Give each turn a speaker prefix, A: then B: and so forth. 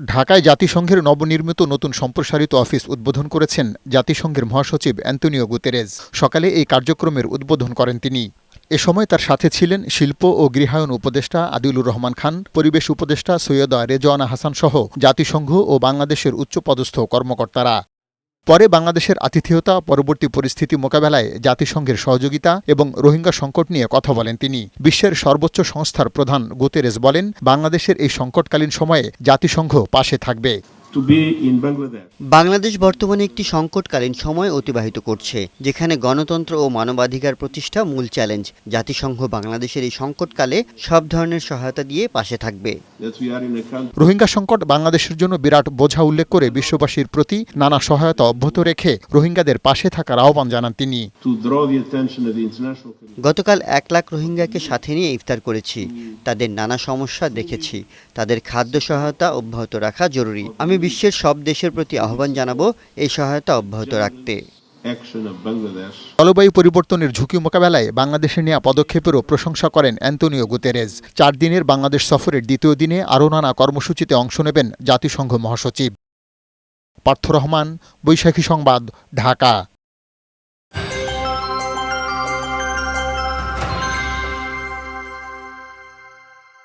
A: ঢাকায় জাতিসংঘের নবনির্মিত নতুন সম্প্রসারিত অফিস উদ্বোধন করেছেন জাতিসংঘের মহাসচিব অ্যান্তোনিও গুতেরেজ। সকালে এই কার্যক্রমের উদ্বোধন করেন তিনি। এ সময় তার সাথে ছিলেন শিল্প ও গৃহায়ন উপদেষ্টা আদিলুর রহমান খান, পরিবেশ উপদেষ্টা সৈয়দা রেজওয়ানা হাসান সহ জাতিসংঘ ও বাংলাদেশের উচ্চপদস্থ কর্মকর্তারা। পরে বাংলাদেশের আতিথেয়তা, পরবর্তী পরিস্থিতি মোকাবেলায় জাতিসংঘের সহযোগিতা এবং রোহিঙ্গা সংকট নিয়ে কথা বলেন তিনি। বিশ্বের সর্বোচ্চ সংস্থার প্রধান গুতেরেজ বলেন, বাংলাদেশের এই সংকটকালীন সময়ে জাতিসংঘ পাশে থাকবে।
B: বাংলাদেশ বর্তমানে একটি সংকটকালীন সময় অতিবাহিত করছে, যেখানে গণতন্ত্র ও মানবাধিকার প্রতিষ্ঠা মূল চ্যালেঞ্জ। জাতিসংঘ বাংলাদেশের এই সংকটকালে সব ধরনের সহায়তা দিয়ে পাশে থাকবে।
A: রোহিঙ্গা সংকট বাংলাদেশের জন্য বিরাট বোঝা উল্লেখ করে বিশ্ববাসীর প্রতি নানা সহায়তা অব্যাহত রেখে রোহিঙ্গাদের পাশে থাকার আহ্বান জানান তিনি।
B: গতকাল 1 লাখ রোহিঙ্গাকে সাথে নিয়ে ইফতার করেছি। তাদের নানা সমস্যা দেখেছি। তাদের খাদ্য সহায়তা অব্যাহত রাখা জরুরি। আমি বিশ্বের সব দেশের প্রতি আহ্বান জানাবো এই সহায়তা অব্যাহত রাখতে।
A: জলবায়ু পরিবর্তনের ঝুঁকি মোকাবেলায় বাংলাদেশে নেওয়া পদক্ষেপেরও প্রশংসা করেন অ্যান্তোনিও গুতেরেজ। 4 দিনের বাংলাদেশ সফরের দ্বিতীয় দিনে আরও নানা কর্মসূচিতে অংশ নেবেন জাতিসংঘ মহাসচিব। পার্থ রহমান, বৈশাখী সংবাদ, ঢাকা।